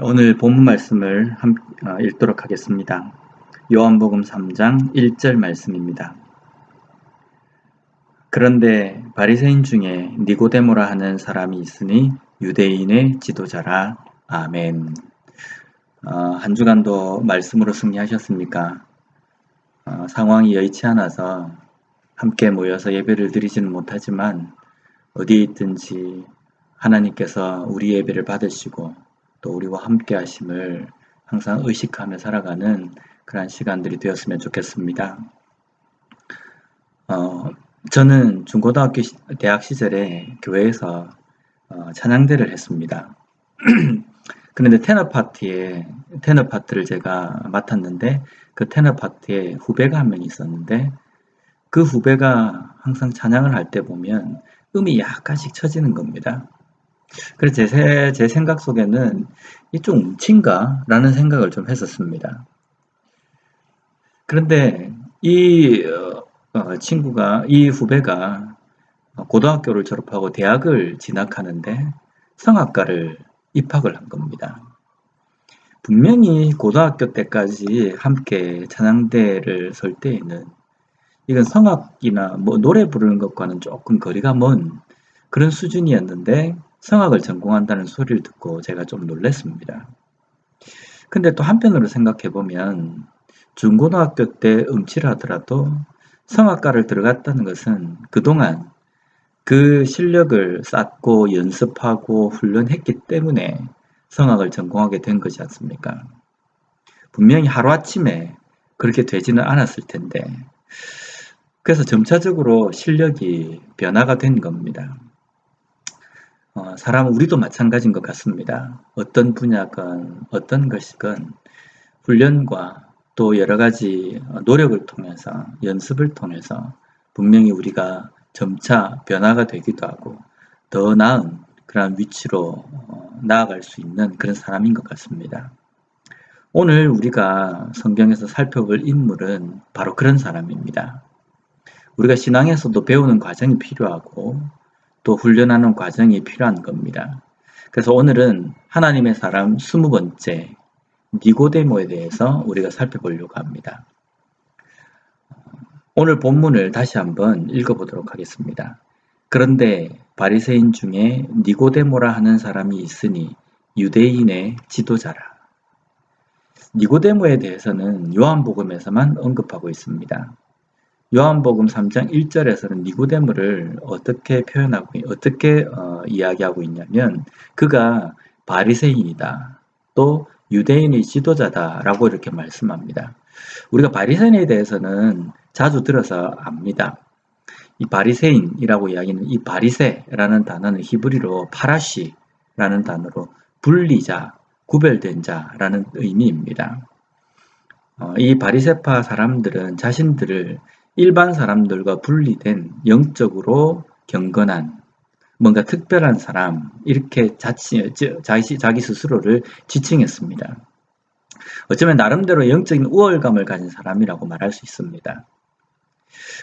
오늘 본문 말씀을 읽도록 하겠습니다. 요한복음 3장 1절 말씀입니다. 그런데 바리새인 중에 니고데모라 하는 사람이 있으니 유대인의 지도자라. 아멘. 한 주간도 말씀으로 승리하셨습니까? 상황이 여의치 않아서 함께 모여서 예배를 드리지는 못하지만 어디에 있든지 하나님께서 우리 예배를 받으시고 또 우리와 함께 하심을 항상 의식하며 살아가는 그러한 시간들이 되었으면 좋겠습니다. 저는 중고등학교 대학 시절에 교회에서 찬양대를 했습니다. 그런데 테너 파트를 제가 맡았는데 그 테너 파트에 후배가 한 명 있었는데 그 후배가 항상 찬양을 할 때 보면 음이 약간씩 처지는 겁니다. 그래서 제 생각 속에는 이 좀 음치인가? 라는 생각을 좀 했었습니다. 그런데 이 후배가 고등학교를 졸업하고 대학을 진학하는데 성악과를 입학을 한 겁니다. 분명히 고등학교 때까지 함께 찬양대를 설 때에는 이건 성악이나 노래 부르는 것과는 조금 거리가 먼 그런 수준이었는데 성악을 전공한다는 소리를 듣고 제가 좀 놀랐습니다. 근데 또 한편으로 생각해 보면 중고등학교 때 음치를 하더라도 성악과를 들어갔다는 것은 그동안 그 실력을 쌓고 연습하고 훈련했기 때문에 성악을 전공하게 된 거지 않습니까? 분명히 하루아침에 그렇게 되지는 않았을 텐데 그래서 점차적으로 실력이 변화가 된 겁니다. 사람은 우리도 마찬가지인 것 같습니다. 어떤 분야건 어떤 것이건 훈련과 또 여러 가지 노력을 통해서 연습을 통해서 분명히 우리가 점차 변화가 되기도 하고 더 나은 그런 위치로 나아갈 수 있는 그런 사람인 것 같습니다. 오늘 우리가 성경에서 살펴볼 인물은 바로 그런 사람입니다. 우리가 신앙에서도 배우는 과정이 필요하고 또 훈련하는 과정이 필요한 겁니다. 그래서 오늘은 하나님의 사람 20번째 니고데모에 대해서 우리가 살펴보려고 합니다. 오늘 본문을 다시 한번 읽어보도록 하겠습니다. 그런데 바리새인 중에 니고데모라 하는 사람이 있으니 유대인의 지도자라. 니고데모에 대해서는 요한복음에서만 언급하고 있습니다. 요한복음 3장 1절에서는 니고데모를 어떻게 이야기하고 있냐면 그가 바리새인이다. 또 유대인의 지도자다라고 이렇게 말씀합니다. 우리가 바리새인에 대해서는 자주 들어서 압니다. 이 바리새인이라고 이야기는 이 바리새라는 단어는 히브리로 파라시라는 단어로 분리자, 구별된 자라는 의미입니다. 이 바리새파 사람들은 자신들을 일반 사람들과 분리된 영적으로 경건한 뭔가 특별한 사람 이렇게 자기 스스로를 지칭했습니다. 어쩌면 나름대로 영적인 우월감을 가진 사람이라고 말할 수 있습니다.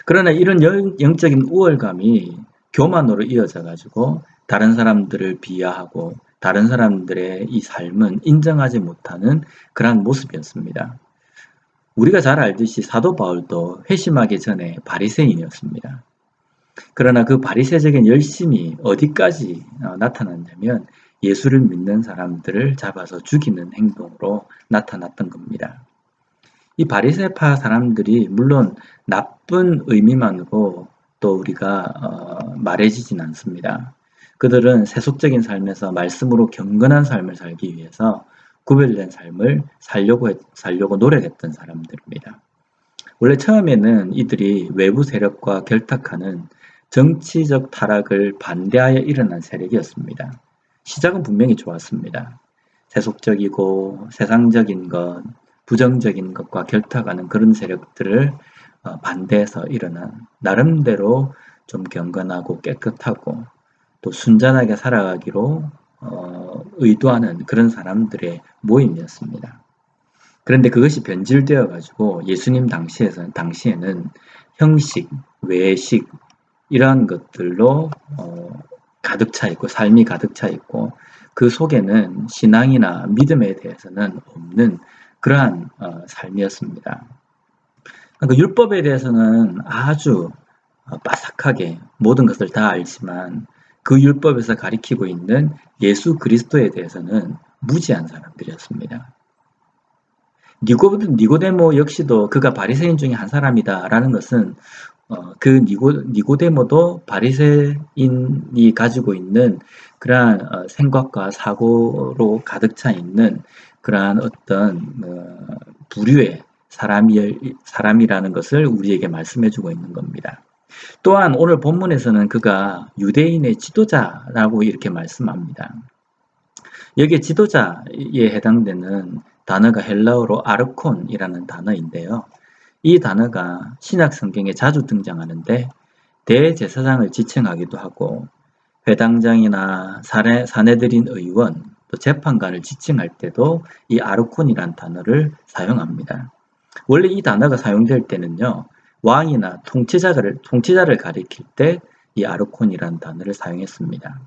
그러나 이런 영적인 우월감이 교만으로 이어져 가지고 다른 사람들을 비하하고 다른 사람들의 이 삶은 인정하지 못하는 그러한 모습이었습니다. 우리가 잘 알듯이 사도 바울도 회심하기 전에 바리새인이었습니다. 그러나 그 바리새적인 열심이 어디까지 나타났냐면 예수를 믿는 사람들을 잡아서 죽이는 행동으로 나타났던 겁니다. 이 바리새파 사람들이 물론 나쁜 의미만으로 또 우리가 말해지진 않습니다. 그들은 세속적인 삶에서 말씀으로 경건한 삶을 살기 위해서 구별된 삶을 살려고 노력했던 사람들입니다. 원래 처음에는 이들이 외부 세력과 결탁하는 정치적 타락을 반대하여 일어난 세력이었습니다. 시작은 분명히 좋았습니다. 세속적이고 세상적인 것, 부정적인 것과 결탁하는 그런 세력들을 반대해서 일어난 나름대로 좀 경건하고 깨끗하고 또 순전하게 살아가기로 의도하는 그런 사람들의 모임이었습니다. 그런데 그것이 변질되어 가지고 예수님 당시에는 형식, 외식 이러한 것들로 가득 차 있고 삶이 가득 차 있고 그 속에는 신앙이나 믿음에 대해서는 없는 그러한 삶이었습니다. 그러니까 율법에 대해서는 아주 빠삭하게 모든 것을 다 알지만 그 율법에서 가리키고 있는 예수 그리스도에 대해서는 무지한 사람들이었습니다. 니고데모 역시도 그가 바리새인 중에 한 사람이다라는 것은 그 니고데모도 바리새인이 가지고 있는 그러한 생각과 사고로 가득 차 있는 그러한 어떤 부류의 사람이라는 것을 우리에게 말씀해주고 있는 겁니다. 또한 오늘 본문에서는 그가 유대인의 지도자라고 이렇게 말씀합니다. 여기에 지도자에 해당되는 단어가 헬라어로 아르콘이라는 단어인데요. 이 단어가 신약 성경에 자주 등장하는데 대제사장을 지칭하기도 하고 회당장이나 사내들인 의원, 또 재판관을 지칭할 때도 이 아르콘이라는 단어를 사용합니다. 원래 이 단어가 사용될 때는요, 왕이나 통치자를 가리킬 때 이 아르콘이라는 단어를 사용했습니다.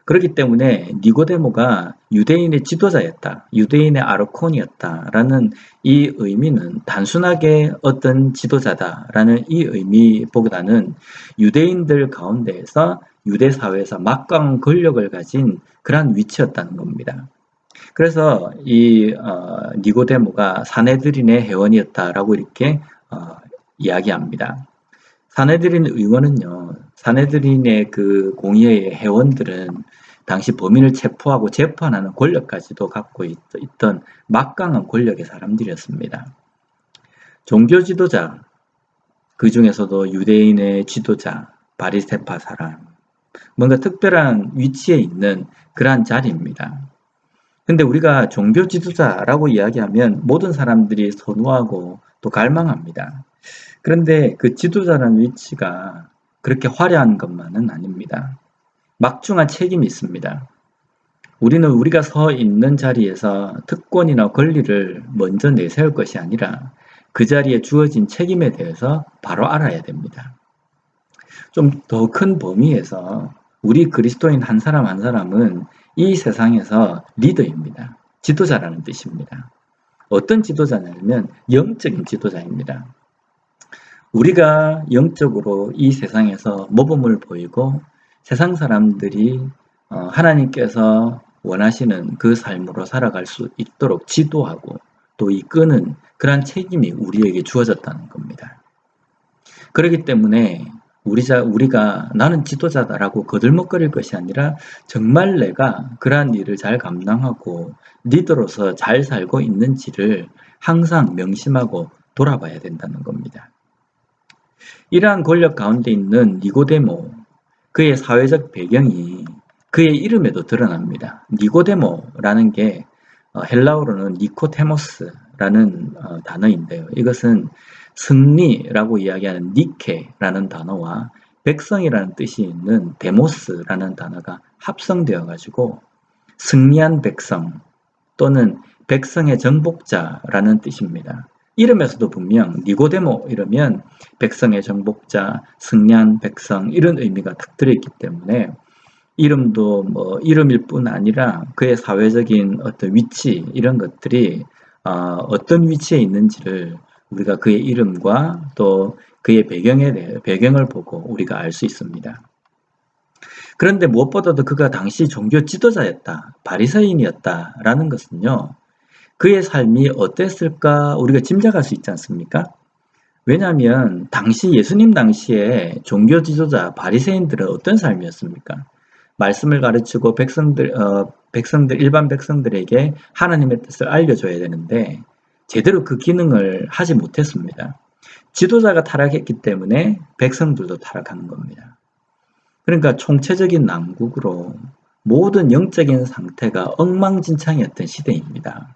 그렇기 때문에 니고데모가 유대인의 지도자였다, 유대인의 아르콘이었다라는 이 의미는 단순하게 어떤 지도자다라는 이 의미보다는 유대인들 가운데에서 유대 사회에서 막강한 권력을 가진 그러한 위치였다는 겁니다. 그래서 이 니고데모가 사내들인의 회원이었다라고 이렇게 이야기합니다. 사내들인 의원은요, 사내들인의 그 공의회의 회원들은 당시 범인을 체포하고 재판하는 권력까지도 갖고 있던 막강한 권력의 사람들이었습니다. 종교 지도자, 그 중에서도 유대인의 지도자, 바리새파 사람, 뭔가 특별한 위치에 있는 그러한 자리입니다. 근데 우리가 종교 지도자라고 이야기하면 모든 사람들이 선호하고 또 갈망합니다. 그런데 그 지도자라는 위치가 그렇게 화려한 것만은 아닙니다. 막중한 책임이 있습니다. 우리는 우리가 서 있는 자리에서 특권이나 권리를 먼저 내세울 것이 아니라 그 자리에 주어진 책임에 대해서 바로 알아야 됩니다. 좀 더 큰 범위에서 우리 그리스도인 한 사람 한 사람은 이 세상에서 리더입니다. 지도자라는 뜻입니다. 어떤 지도자냐면 영적인 지도자입니다. 우리가 영적으로 이 세상에서 모범을 보이고 세상 사람들이 하나님께서 원하시는 그 삶으로 살아갈 수 있도록 지도하고 또 이끄는 그러한 책임이 우리에게 주어졌다는 겁니다. 그렇기 때문에 우리가 나는 지도자다라고 거들먹거릴 것이 아니라 정말 내가 그러한 일을 잘 감당하고 리더로서 잘 살고 있는지를 항상 명심하고 돌아봐야 된다는 겁니다. 이러한 권력 가운데 있는 니고데모, 그의 사회적 배경이 그의 이름에도 드러납니다. 니고데모라는 게 헬라어로는 니코테모스라는 단어인데요. 이것은 승리라고 이야기하는 니케라는 단어와 백성이라는 뜻이 있는 데모스라는 단어가 합성되어 가지고 승리한 백성 또는 백성의 정복자라는 뜻입니다. 이름에서도 분명 니고데모 이러면 백성의 정복자, 승리한 백성 이런 의미가 딱 들어있기 때문에 이름도 뭐 이름일 뿐 아니라 그의 사회적인 어떤 위치 이런 것들이 어떤 위치에 있는지를 우리가 그의 이름과 또 그의 배경을 보고 우리가 알 수 있습니다. 그런데 무엇보다도 그가 당시 종교 지도자였다, 바리새인이었다라는 것은요, 그의 삶이 어땠을까 우리가 짐작할 수 있지 않습니까? 왜냐하면 예수님 당시에 종교 지도자 바리새인들은 어떤 삶이었습니까? 말씀을 가르치고 일반 백성들에게 하나님의 뜻을 알려줘야 되는데 제대로 그 기능을 하지 못했습니다. 지도자가 타락했기 때문에 백성들도 타락하는 겁니다. 그러니까 총체적인 난국으로 모든 영적인 상태가 엉망진창이었던 시대입니다.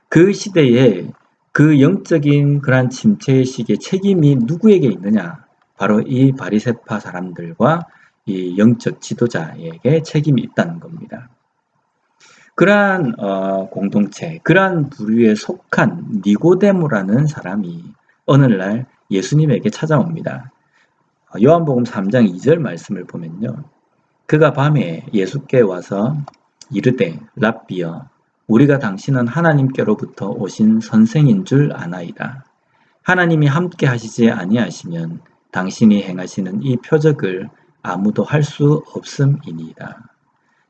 그 시대에 그 영적인 그러한 침체의 시기에 책임이 누구에게 있느냐? 바로 이 바리새파 사람들과 이 영적 지도자에게 책임이 있다는 겁니다. 그러한 공동체, 그러한 부류에 속한 니고데모라는 사람이 어느 날 예수님에게 찾아옵니다. 요한복음 3장 2절 말씀을 보면요. 그가 밤에 예수께 와서 이르되 랍비여 우리가 당신은 하나님께로부터 오신 선생인 줄 아나이다. 하나님이 함께 하시지 아니하시면 당신이 행하시는 이 표적을 아무도 할 수 없음이니이다.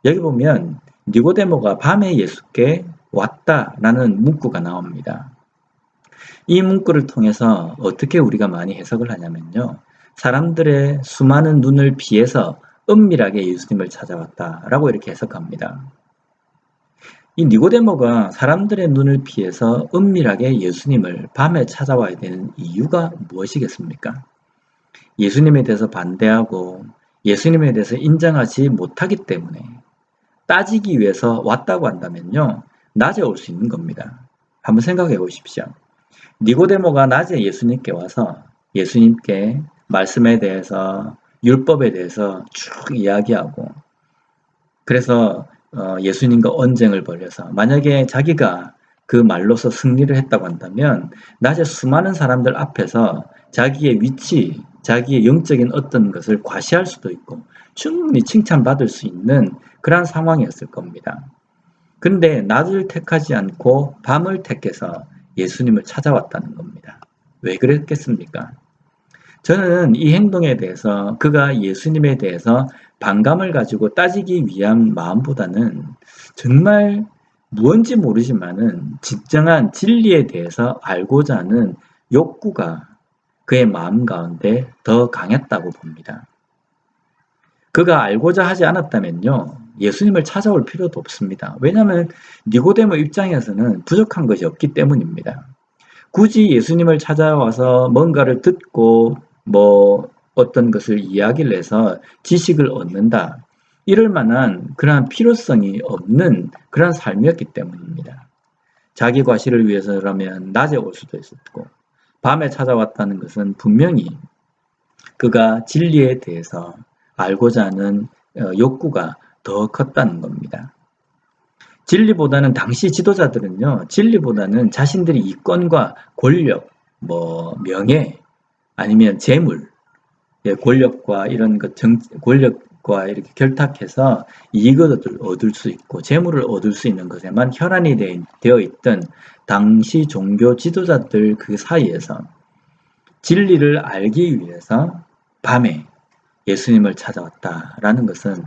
여기 보면 니고데모가 밤에 예수께 왔다라는 문구가 나옵니다. 이 문구를 통해서 어떻게 우리가 많이 해석을 하냐면요. 사람들의 수많은 눈을 피해서 은밀하게 예수님을 찾아왔다라고 이렇게 해석합니다. 이 니고데모가 사람들의 눈을 피해서 은밀하게 예수님을 밤에 찾아와야 되는 이유가 무엇이겠습니까? 예수님에 대해서 반대하고 예수님에 대해서 인정하지 못하기 때문에 따지기 위해서 왔다고 한다면요. 낮에 올 수 있는 겁니다. 한번 생각해 보십시오. 니고데모가 낮에 예수님께 와서 예수님께 말씀에 대해서 율법에 대해서 쭉 이야기하고 그래서 예수님과 언쟁을 벌여서 만약에 자기가 그 말로서 승리를 했다고 한다면 낮에 수많은 사람들 앞에서 자기의 위치, 자기의 영적인 어떤 것을 과시할 수도 있고 충분히 칭찬받을 수 있는 그런 상황이었을 겁니다. 근데 낮을 택하지 않고 밤을 택해서 예수님을 찾아왔다는 겁니다. 왜 그랬겠습니까? 저는 이 행동에 대해서 그가 예수님에 대해서 반감을 가지고 따지기 위한 마음보다는 정말 무언지 모르지만은 진정한 진리에 대해서 알고자 하는 욕구가 그의 마음 가운데 더 강했다고 봅니다. 그가 알고자 하지 않았다면요. 예수님을 찾아올 필요도 없습니다. 왜냐하면 니고데모 입장에서는 부족한 것이 없기 때문입니다. 굳이 예수님을 찾아와서 뭔가를 듣고 어떤 것을 이야기를 해서 지식을 얻는다. 이럴 만한 그러한 필요성이 없는 그러한 삶이었기 때문입니다. 자기 과시를 위해서라면 낮에 올 수도 있었고 밤에 찾아왔다는 것은 분명히 그가 진리에 대해서 알고자 하는 욕구가 더 컸다는 겁니다. 진리보다는 당시 지도자들은요. 진리보다는 자신들이 이권과 권력, 명예 아니면 재물, 권력과 이런 권력과 이렇게 결탁해서 이익을 얻을 수 있고 재물을 얻을 수 있는 것에만 혈안이 되어 있던 당시 종교 지도자들 그 사이에서 진리를 알기 위해서 밤에 예수님을 찾아왔다라는 것은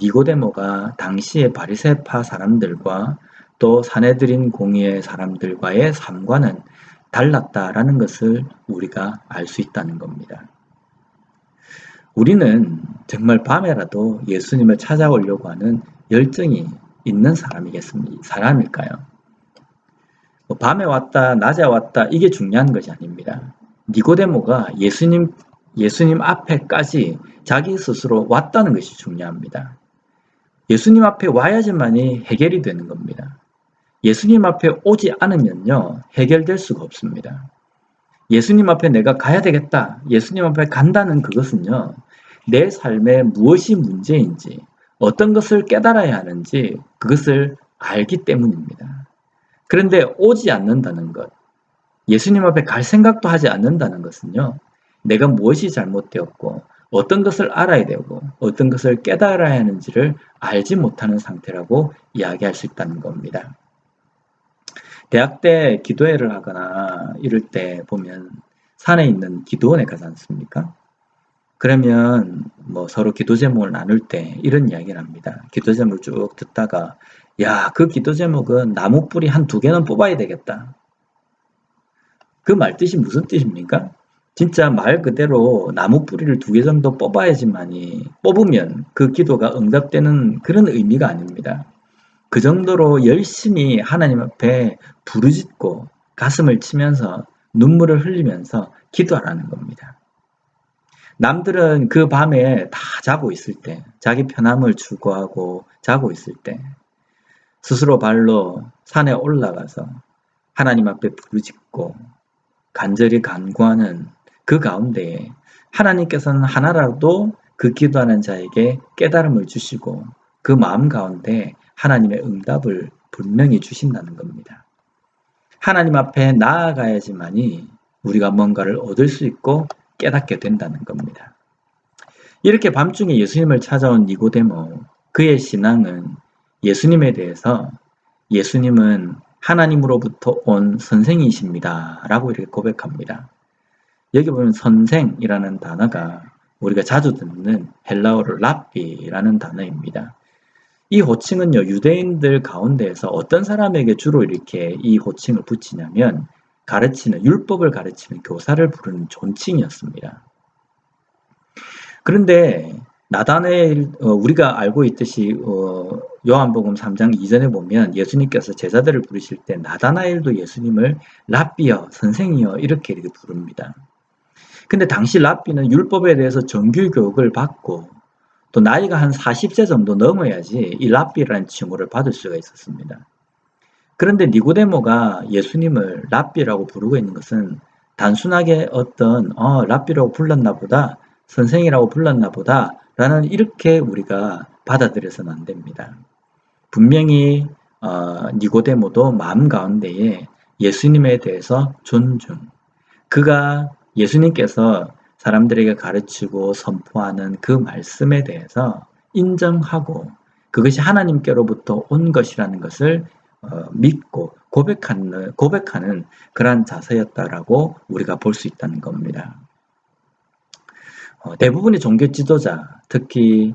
니고데모가 당시의 바리새파 사람들과 또 사내들인 공의의 사람들과의 삶과는 달랐다라는 것을 우리가 알 수 있다는 겁니다. 우리는 정말 밤에라도 예수님을 찾아오려고 하는 열정이 있는 사람일까요? 밤에 왔다, 낮에 왔다 이게 중요한 것이 아닙니다. 니고데모가 예수님 앞에까지 자기 스스로 왔다는 것이 중요합니다. 예수님 앞에 와야지만이 해결이 되는 겁니다. 예수님 앞에 오지 않으면요, 해결될 수가 없습니다. 예수님 앞에 내가 가야 되겠다. 예수님 앞에 간다는 그것은요, 내 삶에 무엇이 문제인지, 어떤 것을 깨달아야 하는지 그것을 알기 때문입니다. 그런데 오지 않는다는 것, 예수님 앞에 갈 생각도 하지 않는다는 것은요, 내가 무엇이 잘못되었고, 어떤 것을 알아야 되고, 어떤 것을 깨달아야 하는지를 알지 못하는 상태라고 이야기할 수 있다는 겁니다. 대학 때 기도회를 하거나 이럴 때 보면 산에 있는 기도원에 가지 않습니까? 그러면 서로 기도 제목을 나눌 때 이런 이야기를 합니다. 기도 제목을 쭉 듣다가 야, 그 기도 제목은 나무 뿌리 한 2개는 뽑아야 되겠다. 그 말 뜻이 무슨 뜻입니까? 진짜 말 그대로 나무 뿌리를 2개 정도 뽑으면 그 기도가 응답되는 그런 의미가 아닙니다. 그 정도로 열심히 하나님 앞에 부르짖고 가슴을 치면서 눈물을 흘리면서 기도하라는 겁니다. 남들은 그 밤에 다 자고 있을 때, 자기 편함을 추구하고 자고 있을 때 스스로 발로 산에 올라가서 하나님 앞에 부르짖고 간절히 간구하는 그 가운데에 하나님께서는 하나라도 그 기도하는 자에게 깨달음을 주시고 그 마음 가운데 하나님의 응답을 분명히 주신다는 겁니다. 하나님 앞에 나아가야지만이 우리가 뭔가를 얻을 수 있고 깨닫게 된다는 겁니다. 이렇게 밤중에 예수님을 찾아온 니고데모, 그의 신앙은 예수님에 대해서 예수님은 하나님으로부터 온 선생이십니다 라고 이렇게 고백합니다. 여기 보면 선생이라는 단어가 우리가 자주 듣는 헬라어로 랍비라는 단어입니다. 이 호칭은요, 유대인들 가운데에서 어떤 사람에게 주로 이렇게 이 호칭을 붙이냐면 율법을 가르치는 교사를 부르는 존칭이었습니다. 그런데 나다나엘, 우리가 알고 있듯이 요한복음 3장 이전에 보면 예수님께서 제자들을 부르실 때 나다나엘도 예수님을 랍비여, 선생이여 이렇게 부릅니다. 근데 당시 랍비는 율법에 대해서 정규 교육을 받고 또 나이가 한 40세 정도 넘어야지 이 랍비라는 칭호를 받을 수가 있었습니다. 그런데 니고데모가 예수님을 랍비라고 부르고 있는 것은 단순하게 어떤 랍비라고 불렀나 보다, 선생이라고 불렀나 보다 라는 이렇게 우리가 받아들여서는 안 됩니다. 분명히 니고데모도 마음 가운데에 예수님에 대해서 존중, 그가 예수님께서 사람들에게 가르치고 선포하는 그 말씀에 대해서 인정하고 그것이 하나님께로부터 온 것이라는 것을 믿고 고백하는 그러한 자세였다라고 우리가 볼 수 있다는 겁니다. 대부분의 종교 지도자, 특히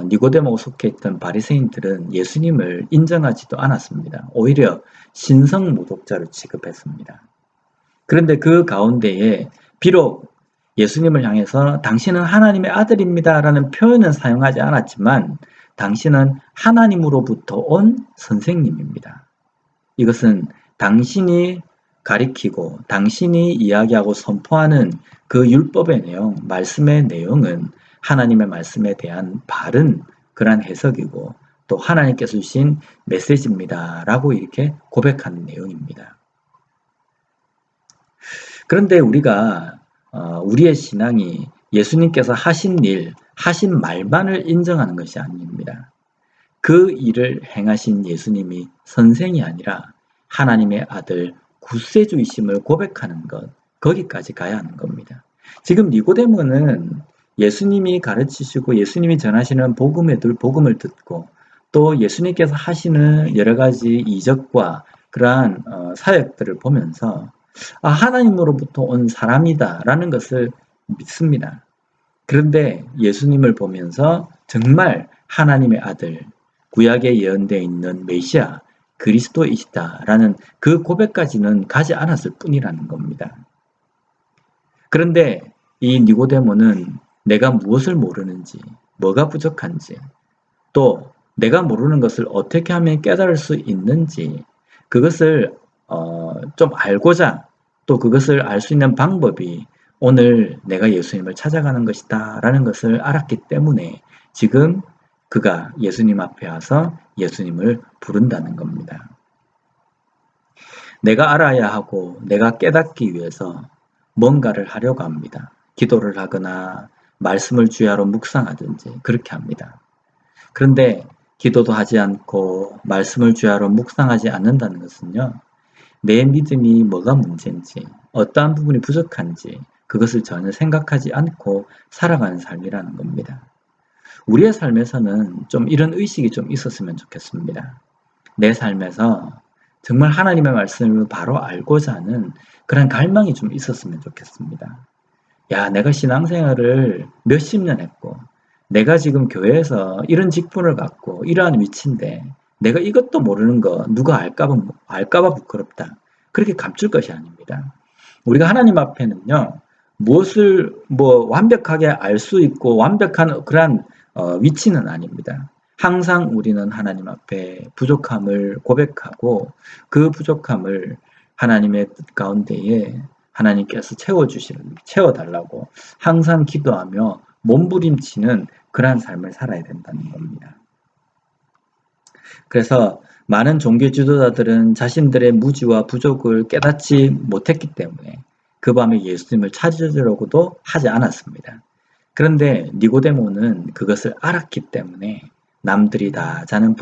니고데모가 속해 있던 바리새인들은 예수님을 인정하지도 않았습니다. 오히려 신성 모독자로 취급했습니다. 그런데 그 가운데에 비록 예수님을 향해서 당신은 하나님의 아들입니다 라는 표현은 사용하지 않았지만 당신은 하나님으로부터 온 선생님입니다. 이것은 당신이 가리키고 당신이 이야기하고 선포하는 그 율법의 내용, 말씀의 내용은 하나님의 말씀에 대한 바른 그러한 해석이고 또 하나님께서 주신 메시지입니다 라고 이렇게 고백하는 내용입니다. 그런데 우리가 우리의 신앙이 예수님께서 하신 일, 하신 말만을 인정하는 것이 아닙니다. 그 일을 행하신 예수님이 선생이 아니라 하나님의 아들 구세주이심을 고백하는 것, 거기까지 가야 하는 겁니다. 지금 니고데모는 예수님이 가르치시고 예수님이 전하시는 복음을 듣고 또 예수님께서 하시는 여러 가지 이적과 그러한 사역들을 보면서 하나님으로부터 온 사람이다 라는 것을 믿습니다. 그런데 예수님을 보면서 정말 하나님의 아들, 구약에 예언되어 있는 메시아, 그리스도이시다 라는 그 고백까지는 가지 않았을 뿐이라는 겁니다. 그런데 이 니고데모는 내가 무엇을 모르는지, 뭐가 부족한지, 또 내가 모르는 것을 어떻게 하면 깨달을 수 있는지 그것을 좀 알고자 또 그것을 알 수 있는 방법이 오늘 내가 예수님을 찾아가는 것이다 라는 것을 알았기 때문에 지금 그가 예수님 앞에 와서 예수님을 부른다는 겁니다. 내가 알아야 하고 내가 깨닫기 위해서 뭔가를 하려고 합니다. 기도를 하거나 말씀을 주야로 묵상하든지 그렇게 합니다. 그런데 기도도 하지 않고 말씀을 주야로 묵상하지 않는다는 것은요. 내 믿음이 뭐가 문제인지 어떠한 부분이 부족한지 그것을 전혀 생각하지 않고 살아가는 삶이라는 겁니다. 우리의 삶에서는 좀 이런 의식이 좀 있었으면 좋겠습니다. 내 삶에서 정말 하나님의 말씀을 바로 알고자 하는 그런 갈망이 좀 있었으면 좋겠습니다. 야, 내가 신앙생활을 몇십 년 했고 내가 지금 교회에서 이런 직분을 갖고 이러한 위치인데 내가 이것도 모르는 거 누가 알까봐 부끄럽다. 그렇게 감출 것이 아닙니다. 우리가 하나님 앞에는요. 무엇을 완벽하게 알 수 있고 완벽한 그러한 위치는 아닙니다. 항상 우리는 하나님 앞에 부족함을 고백하고 그 부족함을 하나님의 뜻 가운데에 하나님께서 채워달라고 항상 기도하며 몸부림치는 그러한 삶을 살아야 된다는 겁니다. 그래서 많은 종교 지도자들은 자신들의 무지와 부족을 깨닫지 못했기 때문에 그 밤에 예수님을 찾으려고도 하지 않았습니다. 그런데 니고데모는 그것을 알았기 때문에 남들이 다 자는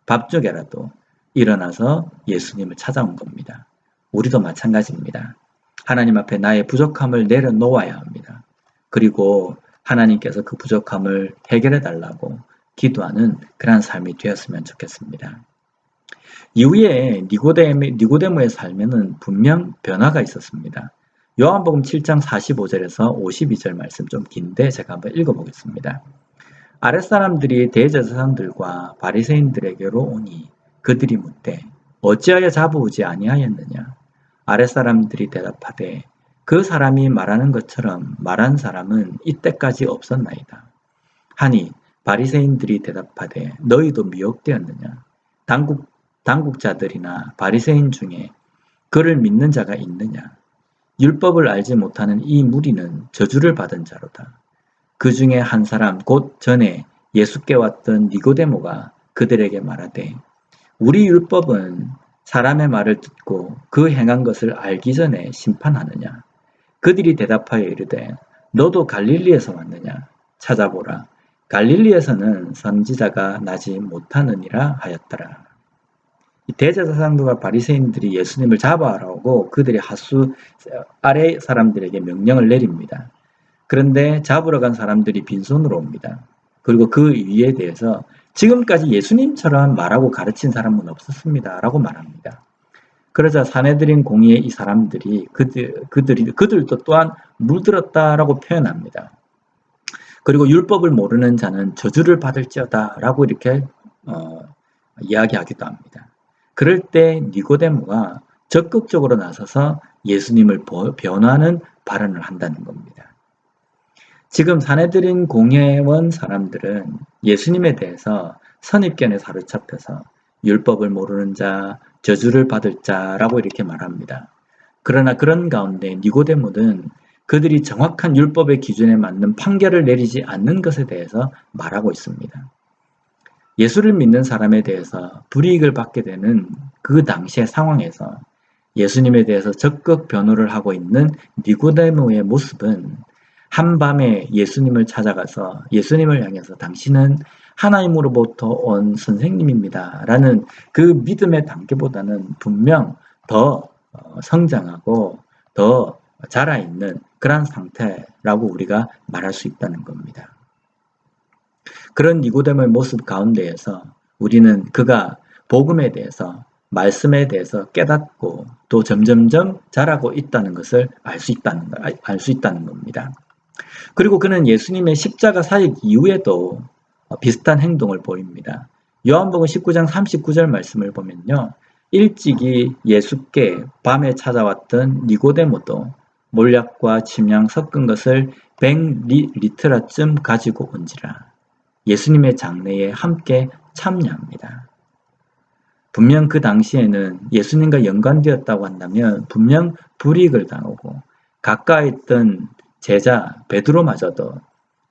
밤중에라도 일어나서 예수님을 찾아온 겁니다. 우리도 마찬가지입니다. 하나님 앞에 나의 부족함을 내려놓아야 합니다. 그리고 하나님께서 그 부족함을 해결해 달라고 기도하는 그런 삶이 되었으면 좋겠습니다. 이후에 니고데모의 삶에는 분명 변화가 있었습니다. 요한복음 7장 45절에서 52절 말씀 좀 긴데 제가 한번 읽어보겠습니다. 아랫사람들이 대제사장들과 바리새인들에게로 오니 그들이 묻되 어찌하여 잡아오지 아니하였느냐. 아랫사람들이 대답하되 그 사람이 말하는 것처럼 말한 사람은 이때까지 없었나이다. 하니 바리새인들이 대답하되 너희도 미혹되었느냐. 당국자들이나 바리새인 중에 그를 믿는 자가 있느냐. 율법을 알지 못하는 이 무리는 저주를 받은 자로다. 그 중에 한 사람 곧 전에 예수께 왔던 니고데모가 그들에게 말하되 우리 율법은 사람의 말을 듣고 그 행한 것을 알기 전에 심판하느냐. 그들이 대답하여 이르되 너도 갈릴리에서 왔느냐. 찾아보라. 갈릴리에서는 선지자가 나지 못하느니라 하였더라. 대제사장들과 바리새인들이 예수님을 잡아라고 그들이 하수 아래 사람들에게 명령을 내립니다. 그런데 잡으러 간 사람들이 빈손으로 옵니다. 그리고 그 위에 대해서 지금까지 예수님처럼 말하고 가르친 사람은 없었습니다. 라고 말합니다. 그러자 사내들인 공의의 이 사람들이 그들도 또한 물들었다라고 표현합니다. 그리고 율법을 모르는 자는 저주를 받을지어다 라고 이렇게 이야기하기도 합니다. 그럴 때 니고데모가 적극적으로 나서서 예수님을 변호하는 발언을 한다는 겁니다. 지금 사내들인 공회원 사람들은 예수님에 대해서 선입견에 사로잡혀서 율법을 모르는 자, 저주를 받을 자라고 이렇게 말합니다. 그러나 그런 가운데 니고데모는 그들이 정확한 율법의 기준에 맞는 판결을 내리지 않는 것에 대해서 말하고 있습니다. 예수를 믿는 사람에 대해서 불이익을 받게 되는 그 당시의 상황에서 예수님에 대해서 적극 변호를 하고 있는 니고데모의 모습은 한밤에 예수님을 찾아가서 예수님을 향해서 당신은 하나님으로부터 온 선생님입니다. 라는 그 믿음의 단계보다는 분명 더 성장하고 더 자라있는 그런 상태라고 우리가 말할 수 있다는 겁니다. 그런 니고데모의 모습 가운데에서 우리는 그가 복음에 대해서 말씀에 대해서 깨닫고 또 점점점 자라고 있다는 것을 알 수 있다는 겁니다. 그리고 그는 예수님의 십자가 사역 이후에도 비슷한 행동을 보입니다. 요한복음 19장 39절 말씀을 보면요. 일찍이 예수께 밤에 찾아왔던 니고데모도 몰약과 침향 섞은 것을 100리트라쯤 가지고 온지라 예수님의 장례에 함께 참여합니다. 분명 그 당시에는 예수님과 연관되었다고 한다면 분명 불이익을 당하고 가까이 있던 제자 베드로마저도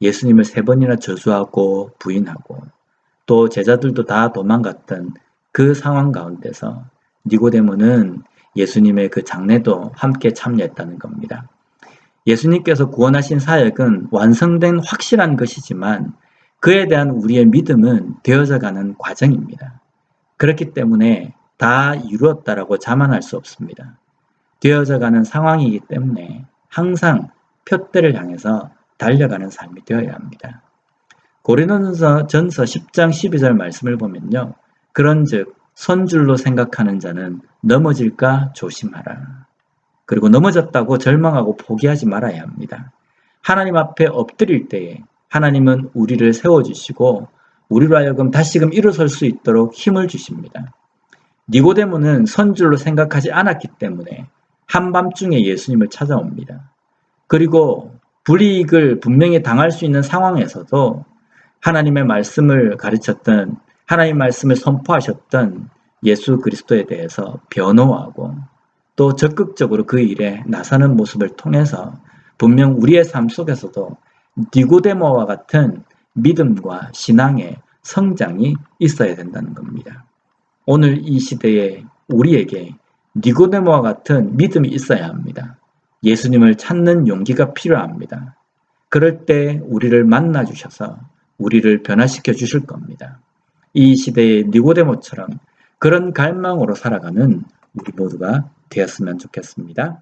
예수님을 3번이나 저주하고 부인하고 또 제자들도 다 도망갔던 그 상황 가운데서 니고데모는 예수님의 그 장례도 함께 참여했다는 겁니다. 예수님께서 구원하신 사역은 완성된 확실한 것이지만 그에 대한 우리의 믿음은 되어져가는 과정입니다. 그렇기 때문에 다 이루었다라고 자만할 수 없습니다. 되어져가는 상황이기 때문에 항상 표대를 향해서 달려가는 삶이 되어야 합니다. 고린도전서 10장 12절 말씀을 보면요. 그런즉 선줄로 생각하는 자는 넘어질까 조심하라. 그리고 넘어졌다고 절망하고 포기하지 말아야 합니다. 하나님 앞에 엎드릴 때에 하나님은 우리를 세워주시고 우리로 하여금 다시금 일어설 수 있도록 힘을 주십니다. 니고데모는 선줄로 생각하지 않았기 때문에 한밤중에 예수님을 찾아옵니다. 그리고 불이익을 분명히 당할 수 있는 상황에서도 하나님의 말씀을 가르쳤던 하나님의 말씀을 선포하셨던 예수 그리스도에 대해서 변호하고 또 적극적으로 그 일에 나서는 모습을 통해서 분명 우리의 삶 속에서도 니고데모와 같은 믿음과 신앙의 성장이 있어야 된다는 겁니다. 오늘 이 시대에 우리에게 니고데모와 같은 믿음이 있어야 합니다. 예수님을 찾는 용기가 필요합니다. 그럴 때 우리를 만나 주셔서 우리를 변화시켜 주실 겁니다. 이 시대의 니고데모처럼 그런 갈망으로 살아가는 우리 모두가 되었으면 좋겠습니다.